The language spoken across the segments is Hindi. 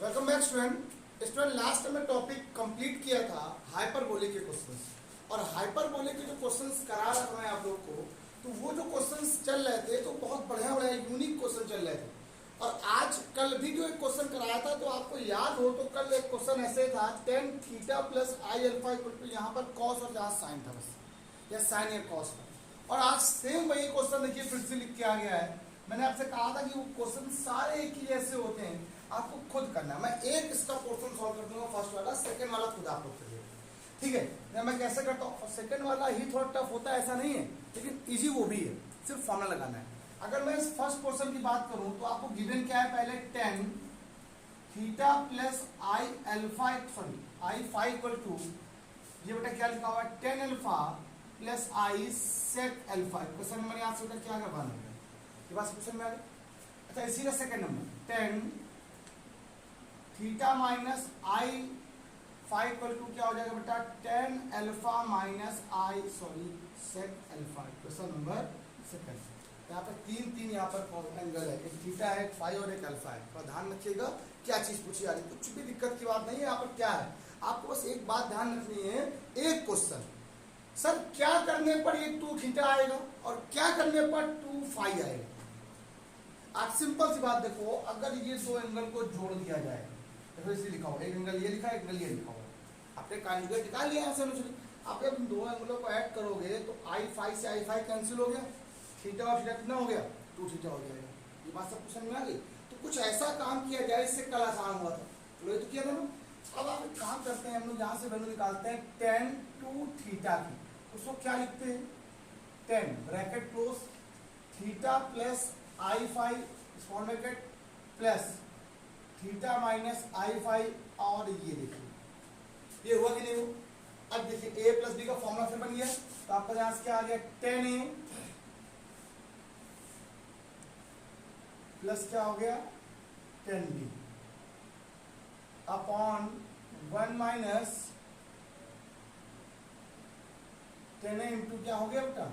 वेलकम बैक स्टूडेंट लास्ट में टॉपिक कंप्लीट किया था हाइपरबोलिक के क्वेश्चंस, और हाइपरबोलिक के जो क्वेश्चंस करा रहा था मैं आप लोग को, तो वो जो क्वेश्चंस चल रहे थे तो बहुत बढ़िया बढ़िया यूनिक क्वेश्चन चल रहे थे। और आज कल भी जो एक क्वेश्चन कराया था, तो आपको याद हो तो कल एक क्वेश्चन ऐसे था tan theta plus i alpha equal to यहाँ पर कॉस और यहाँ साइन था, बस या साइन या कॉस था। और आज सेम वही क्वेश्चन देखिए फिर से लिख के आ गया है। मैंने आपसे कहा था कि वो क्वेश्चन सारे एक ही जैसे होते हैं, आपको खुद करना। मैं एक इसका पोर्शन सॉल्व कर दूंगा फर्स्ट वाला, सेकंड वाला खुद आप लोग करिए, ठीक है। मैं कैसे करता हूँ, सेकंड वाला ही थोड़ा टफ होता है ऐसा नहीं है, लेकिन इजी वो भी है, सिर्फ फॉर्मूला लगाना है। अगर मैं इस फर्स्ट पोर्शन की बात करूं तो आपको गिवन क्या है, पहले tan theta plus i alpha sorry i five equal to, ये बेटा क्या लिखा हुआ है, tan alpha plus i sec alpha. Question number यहाँ से क्या आगे बन गया, ये बात क्वेश्चन में आ गया। अच्छा, इसी का second number tan theta minus i five equal to क्या हो जाएगा बेटा, tan alpha minus i sorry sec alpha. Question number second. यहाँ पर तीन यहाँ पर एंगल है, एक थीटा है, एक फाई और एक अल्फा है। तो ध्यान रखिएगा क्या चीज पूछी जा रही है, कुछ भी दिक्कत की बात नहीं है। यहाँ पर क्या है, आपको बस एक बात ध्यान रखनी है, एक क्वेश्चन सर क्या करने पर ये 2 थीटा आएगा और क्या करने पर 2 फाई आएगा। आप सिंपल सी बात देखो, अगर ये दो एंगल को जोड़ दिया जाए तो फिर लिखा हुआ, एक एंगल ये लिखा है, एक एंगल ये लिखा हुआ, आपने कॉन्जुगेट निकाल लिया है सोल्यूशन। आप जब दो एंगलों को ऐड करोगे तो आई फाई से आई फाई कैंसिल हो गया, थीटा और थीटा कितना हो गया, 2 थीटा हो जाएगा। ये बात सब समझ में आ गई। तो कुछ ऐसा काम किया जाए, इससे कल आसान हुआ था, तो किया था ना। अब आप एक काम करते हैं, हम लोग यहाँ से वैल्यू निकालते हैं tan 2 थीटा की। उसको क्या लिखते हैं, tan bracket close theta plus i five small bracket plus theta minus i five, और ये देखिए ये हुआ कि नहीं हुआ। अब देखिए a प्लस बी का फॉर्मूला फिर बन गया, तो आपका यहाँ से क्या आ गया, tan a प्लस क्या हो गया, tan b upon 1 minus tan a into क्या हो गया बेटा,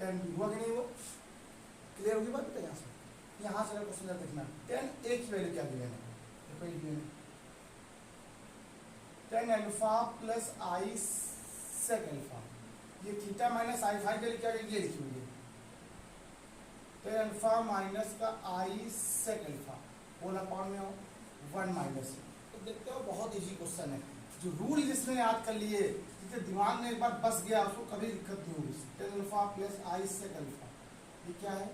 tan b। हुआ कि नहीं हुआ, क्लियर होगी बात बेटा। यहाँ से क्वेश्चन देखना, tan a की वैल्यू क्या दी है, tan alpha plus i sec alpha, ये थीटा माइनस आई फाइव के लिए क्या ये लिखी हुई है, tan अल्फा माइनस का आई सेक अल्फा होल अपॉन में हो 1 माइनस। तो देखते हो बहुत इजी क्वेश्चन है, जो रूल जिसने याद कर लिए, जिसके दिमाग में एक बार बस गया, उसको कभी दिक्कत नहीं होगी। tan alpha plus i sec alpha, ये क्या है,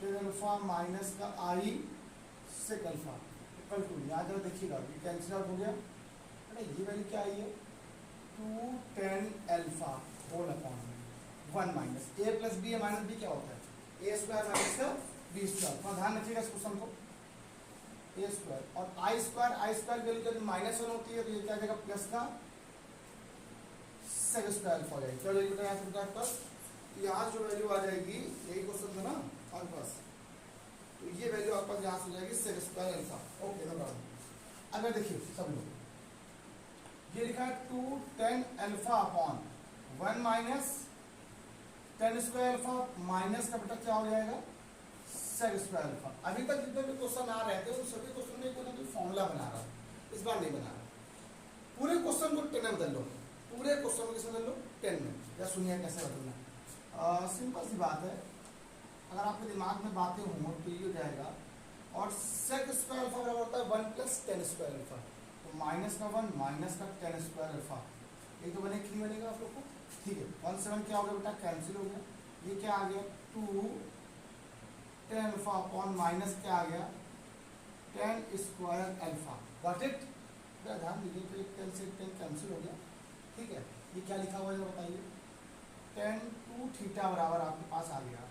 tan अल्फा माइनस का आई सेक अल्फा इक्वल टू, याद जरा देखिएगा, ये कैंसिल आउट हो गया। अरे ये वैल्यू क्या आई है, 2 tan alpha whole upon 1 minus a plus B है, माइनस बी क्या होता है, ए स्क्वायर माइनस का बी स्क्वायर। थोड़ा ध्यान रखिएगा इस क्वेश्चन को, ए स्क्वायर और आई स्क्वायर की वैल्यू जब माइनस 1 होती है तो ये क्या जाएगा, प्लस का सेक स्क्वायर अल्फा हो जाएगी। चलो यहाँ से आपके पास यहाँ जो वैल्यू आ जाएगी, यही क्वेश्चन था ना आपके पास, तो ये वैल्यू आपके पास यहाँ से हो जाएगी sec square alpha. Okay no problem. अगर देखिए सब लोग ये लिखा है 2 tan alpha upon 1 minus tan square alpha minus का बेटा क्या हो जाएगा, सेक स्क्वायर अल्फा। अभी तक जितने भी क्वेश्चन आ रहे थे उन सभी क्वेश्चन में कोई ना कोई फॉर्मूला बना रहा है, इस बार नहीं बना रहा। पूरे क्वेश्चन को 10 में बदल लो, पूरे क्वेश्चन को किसमें बदल लो, 10 में। या सुनिए कैसे बदलना, सिंपल सी बात है, अगर आपके दिमाग में बातें हों तो ये हो जाएगा, और सेक स्क्वायर अल्फा बराबर होता है 1 प्लस tan स्क्वायर अल्फा, तो माइनस का 1 माइनस का tan स्क्वायर अल्फा, ये तो बने क्लियर बनेगा आप लोग को, ठीक है। 1 से 1 क्या हो गया बेटा, कैंसिल हो गया। ये क्या आ गया, 2 tan अल्फा अपॉन माइनस क्या आ गया, tan square alpha. Got it, ध्यान दीजिए, तो एक 10 से 10 कैंसिल हो गया, ठीक है। ये क्या लिखा हुआ है बताइए, tan 2 थीटा बराबर आपके पास आ गया,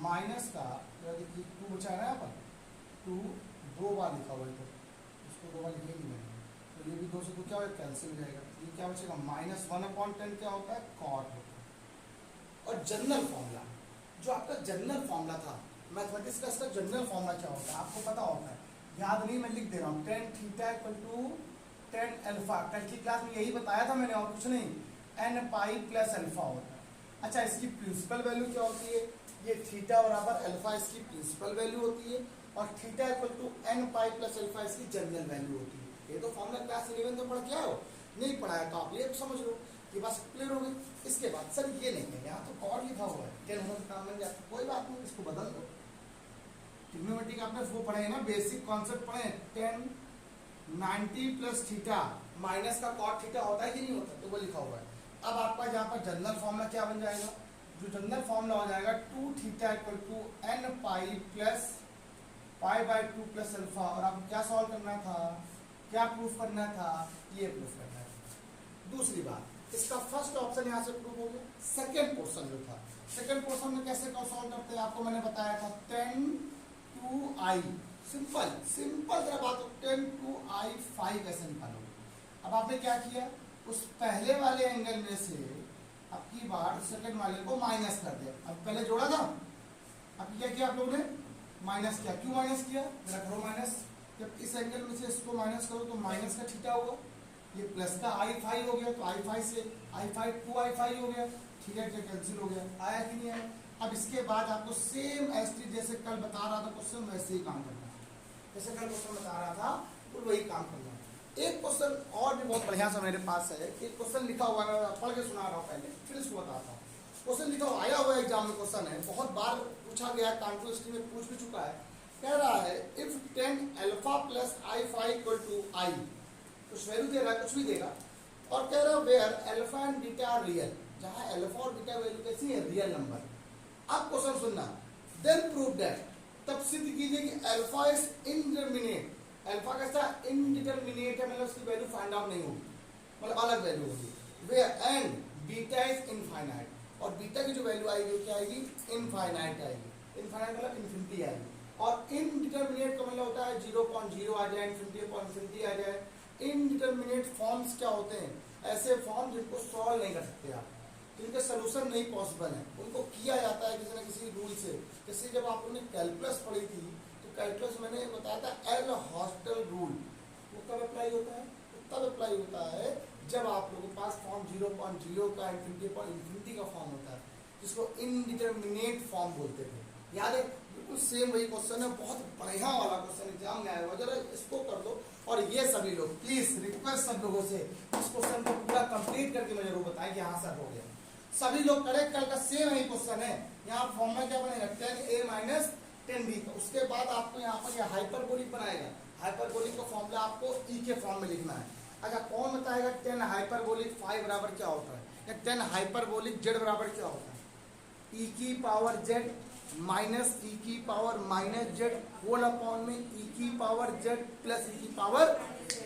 माइनस का देखिए 2 बचा है ना यहाँ पर, 2 दो बार लिखा हुआ है, तो इसको 2 बार लिखेंगे मैंने, तो ये भी 2 से 2 क्या होगा, कैंसिल हो जाएगा। ये क्या बचेगा, माइनस 1/10 क्या होता है, कॉट होता है। और जनरल फॉर्मूला, जो आपका जनरल फॉर्मूला था मैथमेटिक्स का, इसका जनरल फॉर्मूला क्या होता है आपको पता होता है, याद नहीं, मैं लिख दे रहा हूँ, tan theta equal to tan alpha. कल की क्लास में यही बताया था मैंने, और कुछ नहीं, n पाई प्लस अल्फा होता है। अच्छा, इसकी प्रिंसिपल वैल्यू क्या होती है, ये थीटा बराबर अल्फा इसकी प्रिंसिपल वैल्यू होती है, और theta equal to n pi plus alpha इसकी जनरल वैल्यू होती है। ये तो फॉर्मूला क्लास 11 में पढ़ के आओ, नहीं पढ़ाया तो आप ये समझ लो, ये बात क्लियर हो गई। इसके बाद सर ये नहीं है, यहाँ तो और लिखा हुआ है 10 होने का काम बन जाता, कोई बात नहीं, इसको बदल दो। ट्रिग्नोमेट्री आपने वो पढ़े है ना, बेसिक कॉन्सेप्ट पढ़े, 10 90 प्लस थीटा माइनस का कॉट थीटा होता है कि नहीं होता, तो वो लिखा हुआ है। अब आपका यहाँ पर जनरल फॉर्मूला क्या बन जाएगा, जो जनरल फॉर्मूला हो जाएगा 2 theta equal to n pi plus pi by 2 plus alpha. और आपको क्या सॉल्व करना था, क्या प्रूफ करना था, ये प्रूफ करना था। दूसरी बात, इसका फर्स्ट ऑप्शन यहाँ से प्रूफ हो गया। सेकेंड पोर्शन जो था, सेकेंड पोर्शन में कैसे सॉल्व करते हैं आपको मैंने बताया था, 10 to i, सिंपल सिंपल तरह बात, 10 to i 5 कैसे निकालोगे। अब आपने क्या किया, उस पहले वाले एंगल में से अब की बार सेकंड वाले को माइनस कर दिया। अब पहले जोड़ा था, अब क्या किया आप लोगों ने, माइनस किया। क्यों माइनस किया, मेरा करो माइनस, जब इस एंगल में से इसको माइनस करो तो माइनस का थीटा होगा, ये प्लस का i5 हो गया, तो i5 से i5 2i5 हो गया, ठीक है, कैंसिल हो गया, आया कि नहीं आया। अब इसके बाद आपको सेम एसटी जैसे कल बता रहा था क्वेश्चन वैसे ही काम करना है, जैसे कल क्वेश्चन बता रहा था तो वही काम करना है। एक क्वेश्चन और भी बहुत बढ़िया सा मेरे पास है, एक क्वेश्चन लिखा हुआ है, मैं पढ़ के सुना रहा हूँ पहले, फिर इसको बताता हूँ। क्वेश्चन लिखा हुआ आया हुआ एग्जाम में, क्वेश्चन है, बहुत बार पूछा गया, कांट्रोवर्सी में पूछ भी चुका है। कह रहा है if 10 alpha plus i5 equal to i, कुछ वैल्यू दे रहा है, कुछ भी देगा, और कह रहा है where alpha and beta are real, जहां अल्फा और बीटा वैल्यू कैसी है, रियल नंबर। अब क्वेश्चन सुनना, देन प्रूव दैट, तब सिद्ध कीजिए कि अल्फा इज इनडिटरमिनेट, अल्फा कैसा इनडिटरमिनेट है, मतलब उसकी वैल्यू फाइंड आउट नहीं होगी, मतलब अलग वैल्यू होगी, where and beta is infinite, और बीटा की जो वैल्यू आएगी वो क्या आएगी, इनफाइनाइट आएगी, इनफाइनाइट मतलब इन्फिनिटी आएगी। और इनडिटरमिनेट का मतलब होता है 0.0 आ जाए, इन्फिनिटी आ जाए। इनडिटरमिनेट फॉर्म्स क्या होते हैं, ऐसे फॉर्म जिनको सॉल्व नहीं कर सकते आप, जिनके सोल्यूशन नहीं पॉसिबल है, उनको किया जाता है किसी न किसी रूल से। जैसे जब आप लोगों ने कैलकुलस पढ़ी थी, तो कैलकुलस मैंने बताया था एल हॉस्टल रूल, वो कब अप्लाई होता है, तब अप्लाई होता है जब आप लोगों के पास फॉर्म 0.0 का इन्फिनिटी का फॉर्म होता है, जिसको इनडिटरमिनेट फॉर्म बोलते थे। याद है, बिल्कुल सेम वही क्वेश्चन है, बहुत बढ़िया वाला क्वेश्चन एग्जाम में आया हुआ, जरा इसको कर दो। और ये सभी लोग प्लीज रिक्वेस्ट सब लोगों से इस क्वेश्चन को पूरा कंप्लीट करके मुझे जरूर बताएं कि हाँ सर हो गया। सभी लोग करेक्ट, कल का सेम ही क्वेश्चन है। यहाँ फॉर्मूला क्या बनेगा, 10a माइनस 10b का, उसके बाद आपको यहाँ पर यह हाइपरबोलिक बनाएगा, हाइपरबोलिक का फॉर्मूला आपको ई के फॉर्म में लिखना है। अच्छा कौन बताएगा 10 हाइपरबोलिक 5 बराबर क्या होता है, या 10 हाइपरबोलिक z बराबर क्या होता है, e की पावर z माइनस ई की power minus Z whole upon में ई की पावर जेड प्लस ई की पावर,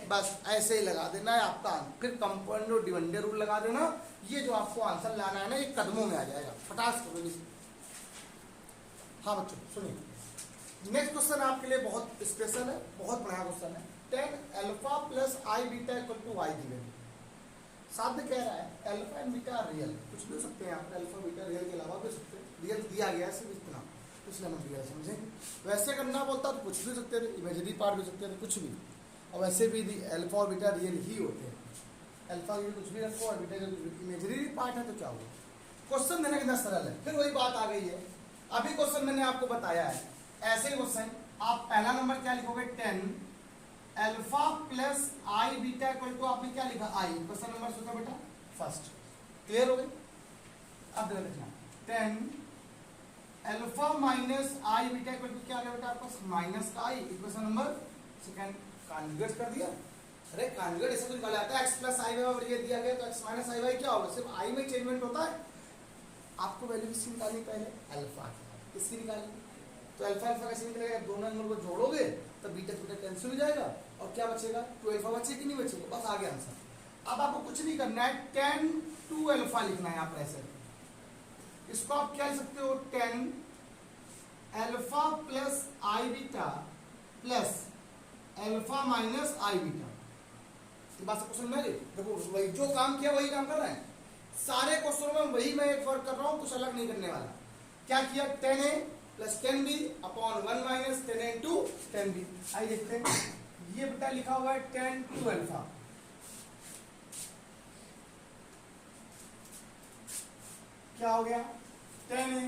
बस ऐसे ही लगा देना है आपका। फिर कंपाउंड और डिविडेंड रूल लगा देना, ये जो आपको आंसर लाना है ना, ये कदमों में आ जाएगा, फटास करो। हाँ बच्चों सुनिए, नेक्स्ट क्वेश्चन आपके लिए बहुत स्पेशल है, बहुत बड़ा क्वेश्चन है। 10 alpha plus i beta equal to Y given, साथ में कह रहा है अल्फा एंड बीटा रियल, कुछ भी हो सकते हैं यहाँ पे, अल्फा बीटा रियल के अलावा भी हो सकते हैं, रियल दिया गया है सिर्फ इतना, इसलिए हम रियल समझें। वैसे करना बोलता तो कुछ भी हो सकते थे, इमेजिनरी पार्ट भी सकते थे, कुछ भी, और वैसे भी अल्फा और बीटा रियल ही होते हैं, अल्फा के कुछ भी रखो और बीटा का इमेजिनरी पार्ट है तो क्या होगा। क्वेश्चन देना कितना सरल है, फिर वही बात आ गई है। अभी क्वेश्चन मैंने आपको बताया है, ऐसे ही क्वेश्चन आप पहला नंबर क्या लिखोगे, 10 alpha plus i beta equal to, आपने क्या लिखा आई, क्वेश्चन नंबर सोचा बेटा फर्स्ट, क्लियर हो गई। अब देखना 10 alpha minus i beta equal to क्या आ गया बेटा आपका, माइनस का i, equation number second conjugate कर दिया। अरे कॉन्जुगेट ऐसा तो निकाला जाता है, x प्लस आई वाई ये दिया गया तो x माइनस आई वाई क्या होगा, सिर्फ आई में चेंजमेंट होता है। आपको वैल्यू किसकी निकालनी, पहले अल्फा किसकी निकालनी, तो अल्फा अल्फा कैसे निकलेगा, दोनों एंगल को जोड़ोगे तो बीटा बीटा कैंसिल हो जाएगा, और क्या बचेगा, 2 अल्फा बचे कि नहीं बचेगा, बस आ गया आंसर। अब आपको कुछ नहीं करना है, 10 2 अल्फा लिखना है आप ऐसे, इसको आप क्या लिख सकते हो, 10 alpha plus i beta plus alpha minus i beta. बात सबको समझ में आ गई, देखो वही जो काम किया वही काम कर रहे हैं, सारे क्वेश्चनों में वही मैं एक वर्क कर रहा हूं, कुछ अलग नहीं करने वाला। क्या किया, 10a plus 10b upon 1 minus 10a into 10b। आइए देखते हैं, ये बेटा लिखा हुआ है 10 2 अल्फा, क्या हो गया, 10a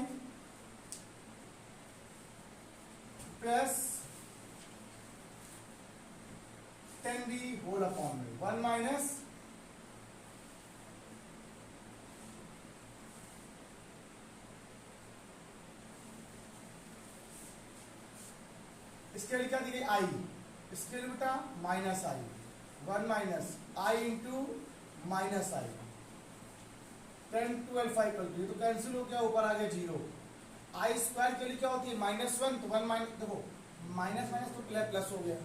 plus 10d whole upon में 1 माइनस इसके लिए क्या दी गई आई, इसके लिए बेटा माइनस आई, 1 माइनस आई इंटू माइनस आई, 10 12 5 ये तो कैंसिल हो गया, ऊपर आ गया 0। आई स्क्वायर के लिए क्या होती है -1, तो 1 माइनस, देखो माइनस माइनस तो प्लस हो गया।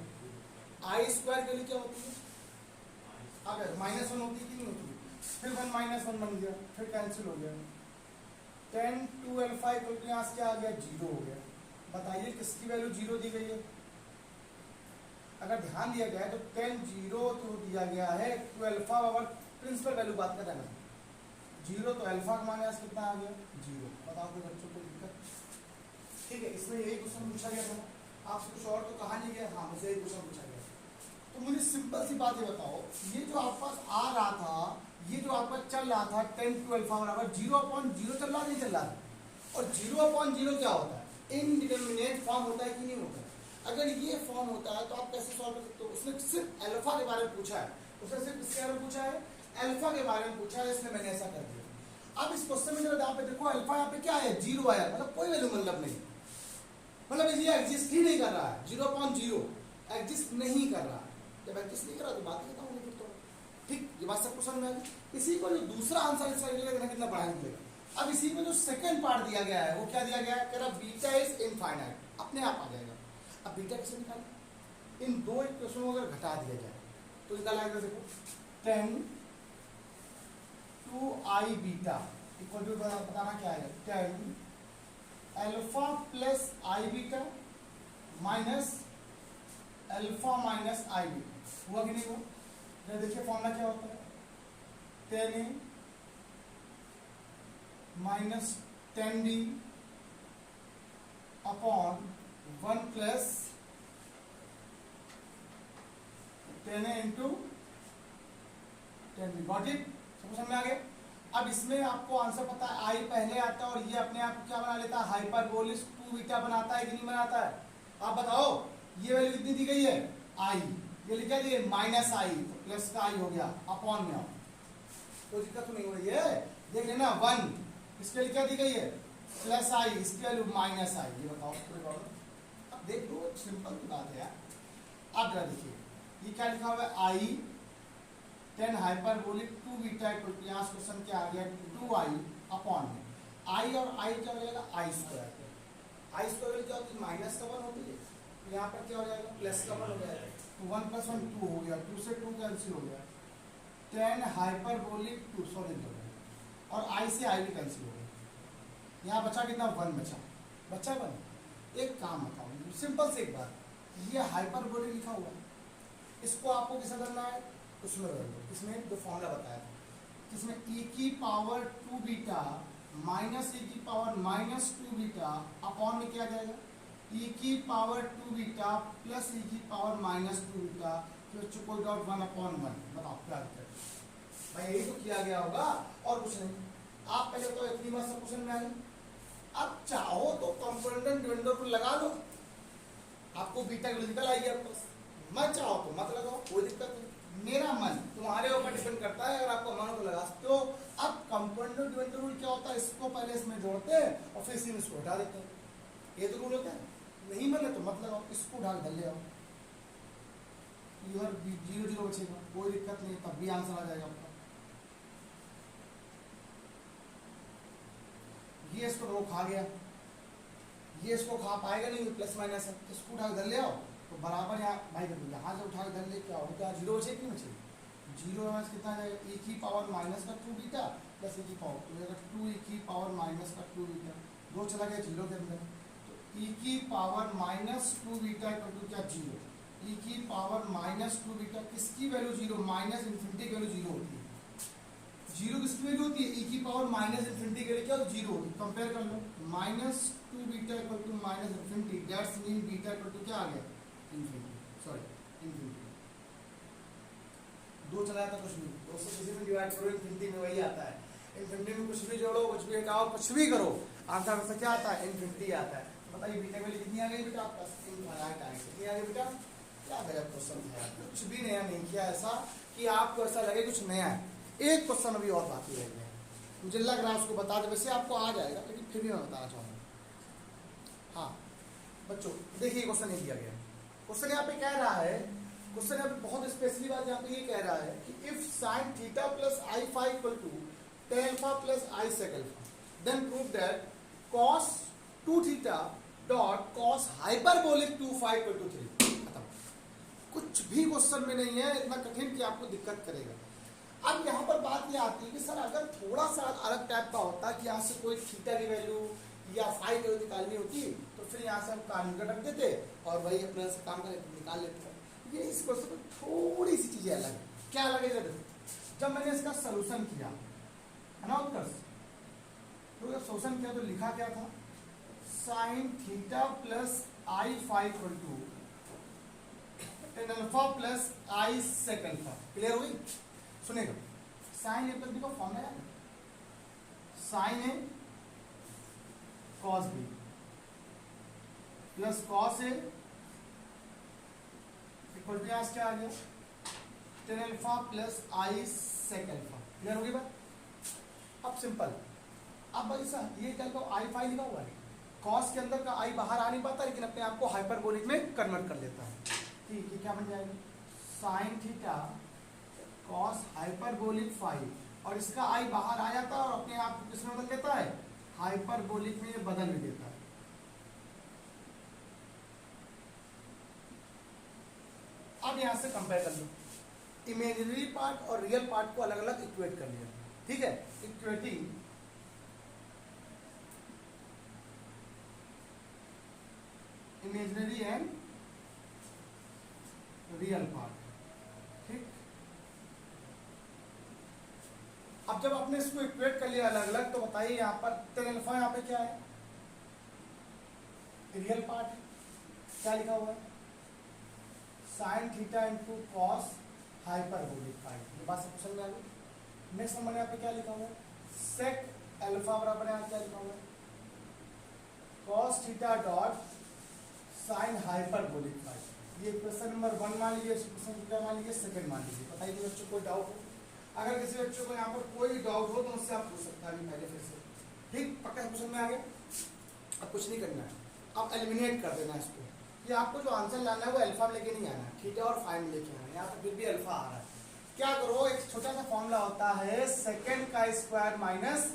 आई स्क्वायर के लिए क्या होती है, अगर -1 होती थी नहीं होती, फिर 1 माइनस 1 बन गया, फिर कैंसिल हो गया। 10 12 5 यहाँ से क्या आ गया 0 हो गया। बताइए किसकी वैल्यू 0 दी गई है। अगर ध्यान दिया गया है तो 10 0 तो दिया गया है, तो अल्फा और प्रिंसिपल वैल्यू बात कर रहे हैं 0, तो अल्फा का मान कितना आ गया 0। बताओ तो बच्चों को दिक्कत, ठीक है। इसमें यही क्वेश्चन पूछा गया था, आपसे कुछ और तो कहा नहीं गया, हाँ मुझे यही क्वेश्चन पूछा गया। तो मुझे सिंपल सी बात ये बताओ, ये जो आपके पास आ रहा था, ये जो आपका चल रहा था 10 to अल्फा बराबर 0/0 चल रहा नहीं चल रहा, और 0/0 क्या होता है, इनडिटरमिनेट फॉर्म होता है कि नहीं होता है। अगर ये फॉर्म होता है तो आप कैसे सॉल्व कर सकते हो। उसने सिर्फ अल्फा के बारे में पूछा है, उसने सिर्फ इसके बारे में पूछा है, अल्फा के बारे में पूछा है, इसलिए मैंने ऐसा कर दिया। अब इस क्वेश्चन में जब यहाँ पे देखो अल्फा यहाँ पे क्या है 0 आया, मतलब कोई वैल्यू मतलब नहीं, मतलब ये एग्जिस्ट ही नहीं कर रहा है, 0/0 एग्जिस्ट नहीं कर रहा है। जब एग्जिस्ट नहीं कर रहा तो बात ही खत्म होगी फिर तो, ठीक। ये बात सबको समझ में आ गई। इसी को जो दूसरा आंसर इसका निकलेगा कितना बड़ा निकलेगा। अब इसी में जो सेकंड पार्ट दिया गया है वो क्या दिया गया है, कह रहा बीटा इज इनफाइनाइट, अपने आप आ जाएगा। अब बीटा कैसे निकालें, इन दो इक्वेशनों को अगर घटा दिया जाए तो निकाला जाएगा, देखो 10 to I beta equal to बताना क्या है 10 alpha plus i beta minus alpha minus i beta, हुआ कि नहीं हुआ। देखिए फॉर्मूला क्या होता है, 10 minus 10d upon 1 plus 10a into 10d, got it, सबको समझ में आ गया। अब इसमें आपको आंसर पता है, आई पहले आता है और ये अपने आप क्या बना लेता है, हाइपरबोलिक 2 बीटा बनाता है कि नहीं बनाता है। आप बताओ ये वैल्यू कितनी दी गई है आई, ये लिखा दी है माइनस आई, तो प्लस का आई हो गया, अपॉन में आओ, कोई दिक्कत तो नहीं हो रही है। देख लेना 1 इसके लिए क्या दी गई है प्लस आई, इसकी वैल्यू माइनस आई, ये बताओ। अब देख लो सिंपल की बात है यार। अब जरा देखिए ये क्या लिखा हुआ है आई 10 हाइपरबोलिक 2 बीटा इक्वल टू, यहाँ क्वेश्चन क्या आ गया 2i अपॉन में आई, और आई क्या हो जाएगा आई स्क्वायर। आई स्क्वायर क्या होती है माइनस का 1 होती है, तो यहाँ पर क्या हो जाएगा प्लस का 1 हो जाएगा, तो 1 + 1 2 हो गया, 2 से 2 कैंसिल हो गया, 10 हाइपरबोलिक 2 सॉरी, और आई से आई भी कैंसिल हो गया। यहाँ बचा कितना 1 बचा 1। एक काम बताओ सिंपल से एक बात, ये हाइपरबोलिक लिखा हुआ है, इसको आपको किसे करना है उसमें कर दो, इसमें जो फॉर्मूला बताया था, इसमें e की पावर 2 बीटा माइनस e की पावर -2 बीटा अपॉन में क्या जाएगा e की पावर 2 बीटा प्लस e की पावर -2 बीटा, तो कोई डॉट 1/1। बताओ क्या दिक्कत भाई, यही तो किया गया होगा और कुछ नहीं। आप पहले तो इतनी बात सब क्वेश्चन में आई, अब चाहो तो कंपोनेंट डिविडेंड को लगा लो, आपको बीटा की निकल आएगी आपके पास, मत चाहो तो मत लगाओ, कोई दिक्कत नहीं। मेरा मन तुम्हारे ऊपर डिपेंड करता है, अगर आपको मन हो तो लगा सकते हो। अब कंपोनेंट डिविडेंड रूल क्या होता है, इसको पहले इसमें जोड़ते हैं और फिर इसी में इसको हटा देते हैं, ये तो रूल होता है। नहीं बने तो मत लगाओ, इसको उठा के ले आओ, इधर 0 बचेगा, कोई दिक्कत नहीं, तब भी आंसर आ जाएगा आपका। ये इसको रो खा गया, ये इसको खा पाएगा नहीं, प्लस माइनस है, इसको उठा के ले आओ, तो बराबर यहाँ भाई यहाँ से उठा के ले क्या हो, क्या 0 बचे कि नहीं बचे, 0 में कितना जाएगा e की पावर -2 बीटा प्लस e की पावर 2 e की पावर -2 बीटा, 2 चला गया 0 के अंदर, तो e की पावर -2 बीटा इक्वल टू क्या 0, e की पावर -2 बीटा किसकी वैल्यू 0, माइनस इन्फिनिटी की वैल्यू 0 होती है। 0 किसकी वैल्यू होती है, e की पावर -इन्फिनिटी के लिए क्या 0 होती है, कंपेयर कर लो, -2 beta equal to -infinity, that's mean beta equal to क्या आ गया इन्फिनिटी, सॉरी इन्फिनिटी। 2 चला जाता कुछ नहीं, 2 से किसी में डिवाइड करो इन्फिनिटी में वही आता है, इन्फिनिटी में कुछ भी जोड़ो, कुछ भी हटाओ, कुछ भी करो, आंसर से क्या आता है इन्फिनिटी आता है। बताइए बीटा की वैल्यू कितनी आ गई बेटा आपका, इनफाइनाइट आ गई, कितनी आ गई बेटा क्या गजब क्वेश्चन था यार, कुछ भी नया नहीं किया ऐसा कि आपको ऐसा लगे कुछ नया है। एक क्वेश्चन अभी और बाकी रह गया है, मुझे लग रहा है उसको बता दे, वैसे आपको आ जाएगा लेकिन फिर भी मैं बताना चाहूँगा। हाँ बच्चों देखिए क्वेश्चन ये दिया गया, क्वेश्चन यहाँ पे कह रहा है, क्वेश्चन यहाँ पे बहुत स्पेशली बात यहाँ पे ये कह रहा है कि if sine theta plus i five equal to ten alpha plus i sec alpha then prove that cos two theta dot cos hyperbolic two five equal to three. खत्म, कुछ भी क्वेश्चन में नहीं है इतना कठिन कि आपको दिक्कत करेगा। अब यहाँ पर बात ये आती है कि सर अगर थोड़ा सा अलग टाइप का होता कि यहाँ से कोई थीटा की वैल्यू या फाइव की वैल्यू निकालनी होती तो फिर यहाँ से हम काम रख देते और वही अपने से काम कर निकाल लेते। ये इस क्वेश्चन में थोड़ी सी चीजें अलग है। क्या अलग है जब मैंने इसका सोल्यूशन किया है ना उत्कर्ष, तो जब सोल्यूशन किया तो लिखा क्या था, sine theta plus i five equal to ten alpha plus i sec alpha. Clear हुई? सुनेगा, साइन ए प्लस बी का फॉर्मूला है, sine A cos B plus cos A equal to यहाँ क्या आ गया, ten alpha plus i sec alpha. Clear होगी बात? अब सिंपल, अब भाई साहब ये क्या आई फाइव लिखा हुआ है, कॉस के अंदर का आई बाहर आ नहीं पाता लेकिन अपने आप को हाइपरबोलिक में कन्वर्ट कर लेता है। ठीक है, क्या बन जाएगा, sine theta cos hyperbolic five, और इसका आई बाहर आ जाता है और अपने आप को किसमें बदल देता है, हाइपरबोलिक में ये बदल भी देता है। अब यहां से कंपेयर कर लो, इमेजिनरी पार्ट और रियल पार्ट को अलग अलग इक्वेट कर लिया। ठीक है, equating imaginary and real part. ठीक, अब जब आपने इसको इक्वेट कर लिया अलग अलग, तो बताइए यहाँ पर टेन अल्फा यहाँ पे क्या है, रियल पार्ट है, क्या लिखा हुआ है, sine theta into cos hyperbolic five. ये बात सब समझ में आ गई। नेक्स्ट नंबर यहाँ पे क्या लिखा हुआ है, सेक अल्फा बराबर यहाँ क्या लिखा हुआ है, cos theta dot sine hyperbolic five. ये क्वेश्चन नंबर 1 मान लीजिए, क्वेश्चन क्या मान लीजिए, सेकंड मान लीजिए। बताइए कि बच्चों कोई डाउट हो, अगर किसी बच्चों को यहाँ पर कोई डाउट हो तो मुझसे आप पूछ सकते हैं अभी पहले फिर से। ठीक, पक्का क्वेश्चन में आ गया। अब कुछ नहीं करना है, अब एलिमिनेट कर देना है इसको। ये आपको जो आंसर लाना है वो अल्फा में लेके नहीं आना है, थीटा और फाइव में लेके आना है। यहाँ पर फिर भी अल्फा आ रहा है, क्या करो, एक छोटा सा फॉर्मूला होता है सेकेंड का स्क्वायर माइनस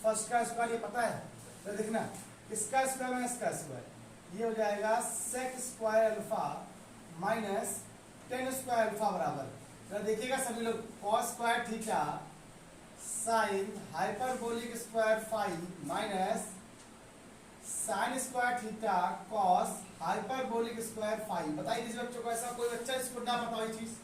फर्स्ट का स्क्वायर। ये पता है तो देखना, इसका स्क्वायर माइनस इसका स्क्वायर, ये हो जाएगा sec square alpha minus ten square alpha बराबर, जरा देखिएगा सभी लोग, cos square theta sine hyperbolic square five minus sine square theta cos hyperbolic square five. बताइए किसी बच्चों को ऐसा कोई बच्चा इसको ना पता हो, ये चीज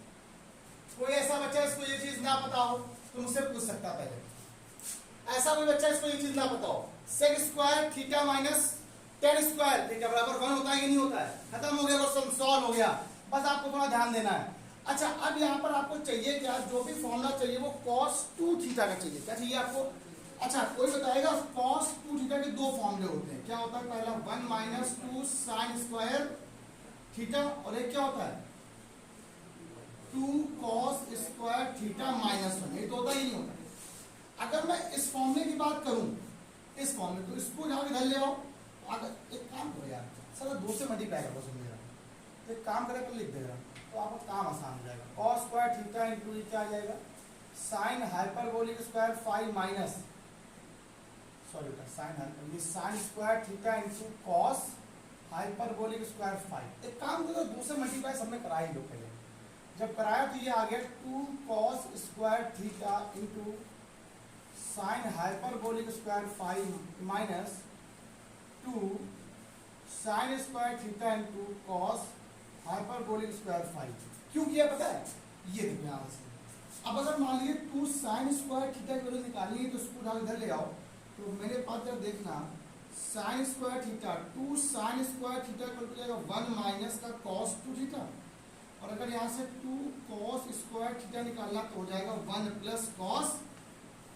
कोई ऐसा बच्चा इसको ये चीज ना पता हो तो मुझसे पूछ सकता पहले। ऐसा कोई बच्चा इसको ये चीज ना पता हो, sec square theta minus ten square theta बराबर 1 होता है कि नहीं होता है? खत्म हो गया, क्वेश्चन सॉल्व हो गया। बस आपको थोड़ा ध्यान देना है। अच्छा, अब यहाँ पर आपको चाहिए क्या, जो भी फॉर्मूला चाहिए वो cos 2 थीटा का चाहिए। क्या चाहिए आपको? अच्छा, कोई बताएगा cos 2 थीटा के दो फॉर्मूले होते हैं। क्या होता है? पहला 1 माइनस 2 साइन स्क्वायर थीटा, और एक क्या होता है 2 cos स्क्वायर थीटा माइनस 1। ये तो होता ही नहीं होता। अगर मैं इस फॉर्मूले की बात करूं, इस फॉर्मूले, तो इसको जहां इधर ले आओ। अगर एक काम करो यार, सर 2 से मल्टीप्लाई कर दो, समझेगा तो एक काम करे, पर लिख देगा तो आपका काम आसान हो जाएगा। cos स्क्वायर थीटा इंटू क्या आ जाएगा, sign hyperbolic square five minus, sorry sine square theta into cos hyperbolic square five. एक काम करो, 2 से मल्टीप्लाई सबने करा ही लो पहले। जब कराया तो ये आ गया 2 cos square theta into sine hyperbolic square five minus 2 sign square theta into cos hyperbolic square five. क्यों किया पता है? ये देखो यहाँ से। अब अगर मान लीजिए 2 साइन स्क्वायर थीटा की वैल्यू निकालनी है तो उसको उठा इधर ले आओ, तो मेरे पास जब देखना sign square theta 2 sign square theta को जाएगा 1 माइनस का cos 2 थीटा, और अगर यहाँ से 2 cos स्क्वायर थीटा निकालना तो हो जाएगा 1 प्लस cos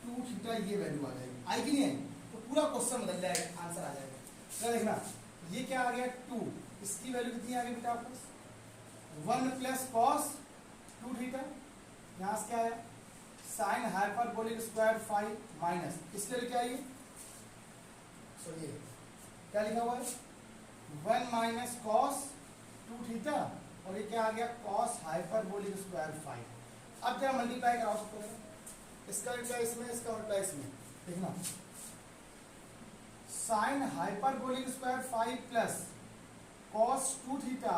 2 थीटा। ये वैल्यू आ जाएगी, आई कि नहीं आई? तो पूरा क्वेश्चन बदल जाएगा, आंसर आ जाएगा। क्या देखना, ये क्या आ गया 2, इसकी वैल्यू कितनी आ गई बेटा आपको 1 प्लस कॉस 2 थीटा, यहाँ से क्या आया sign hyperbolic square five minus इसके लिए क्या है सो ये क्या लिखा हुआ है 1 माइनस कॉस 2 थीटा और ये क्या आ गया कॉस हाइपरबोलिक स्क्वायर फाइव। अब क्या मल्टीप्लाई कराओ सकते हैं, इसका उल्टा इसमें, इसका उल्टा इसमें, देखना sign hyperbolic square five plus cos 2 theta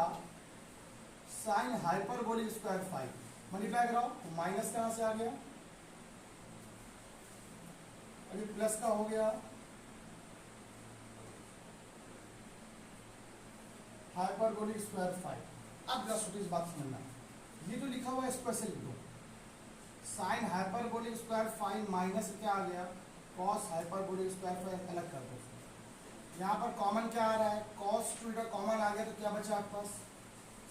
sine hyperbolic square five multiply कराओ तो माइनस कहां से आ गया, अभी प्लस का हो गया हाइपरबोलिक स्क्वायर फाइव। अब जरा छोटी सी बात समझना, ये जो लिखा हुआ है इसको ऐसे लिख दो sign hyperbolic square five minus क्या आ गया कॉस हाइपरबोलिक स्क्वायर फाइव, अलग कर दो। यहाँ पर कॉमन क्या आ रहा है कॉस 2 थीटा कॉमन आ गया तो क्या बचा आपके पास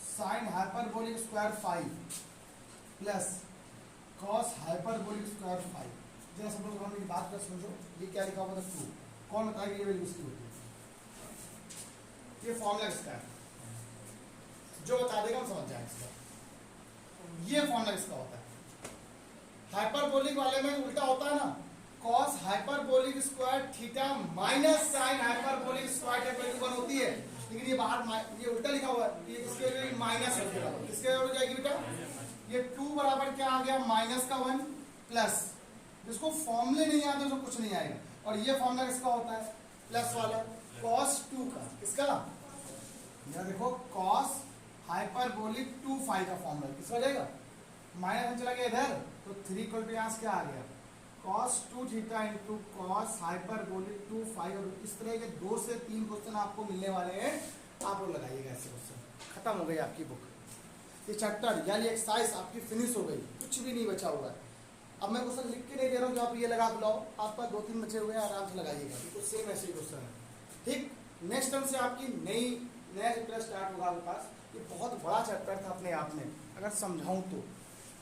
sine hyperbolic square five plus cos hyperbolic square five. जरा सब लोग मेरी बात कर समझो, ये क्या लिखा हुआ था 2, कौन बताएगा ये वैल्यू इसकी होती है, ये फॉर्मूला इसका है, जो बता देगा हम समझ जाएंगे इसका, ये फॉर्मूला इसका होता है। हाइपरबोलिक वाले में उल्टा होता है ना cos hyperbolic square theta minus sign hyperbolic square theta value 1 होती है, लेकिन ये बाहर ये उल्टा लिखा हुआ है, ये इसके लिए माइनस हो जाएगा, किसके हो जाएगी बेटा ये 2 बराबर क्या आ गया माइनस का 1 प्लस, जिसको फॉर्मूले नहीं आते उसको कुछ नहीं आएगा, और ये फॉर्मूला किसका होता है प्लस वाला cos 2 का, किसका यहाँ देखो cos हाइपरबोलिक 2 फाइव का फॉर्मूला किसका हो जाएगा माइनस चला गया इधर तो 3 इक्वल टू यहाँ से क्या आ गया cos 2 theta into cos hyperbolic 2 five. और इस तरह के 2 से 3 क्वेश्चन आपको मिलने वाले हैं, आप लोग लगाइएगा ऐसे क्वेश्चन। खत्म हो गई आपकी बुक, ये चैप्टर यानी एक्सरसाइज आपकी फिनिश हो गई, कुछ भी नहीं बचा हुआ है। अब मैं क्वेश्चन लिख के नहीं दे रहा हूँ जो आप ये लगा बुलाओ, आपका 2-3 बचे हुए हैं, आराम से लगाइएगा, बिल्कुल सेम ऐसे ही क्वेश्चन है। ठीक, नेक्स्ट टर्म से आपकी नया चैप्टर स्टार्ट होगा आपके पास, ये बहुत बड़ा चैप्टर था अपने आप में अगर समझाऊं तो।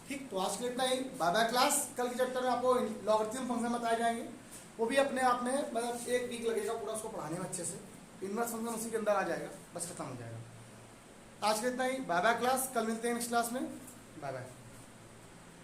ठीक, तो आज के इतना ही, बाय बाय क्लास। कल के चैप्टर में आपको लॉगरिथम फंक्शन बताए जाएंगे, वो भी अपने आप में मतलब 1 वीक लगेगा पूरा उसको पढ़ाने में अच्छे से, इनवर्स फंक्शन उसी के अंदर आ जाएगा, बस खत्म हो जाएगा। आज के इतना ही, बाय बाय क्लास। कल मिलते हैं नेक्स्ट क्लास में, बाय बाय।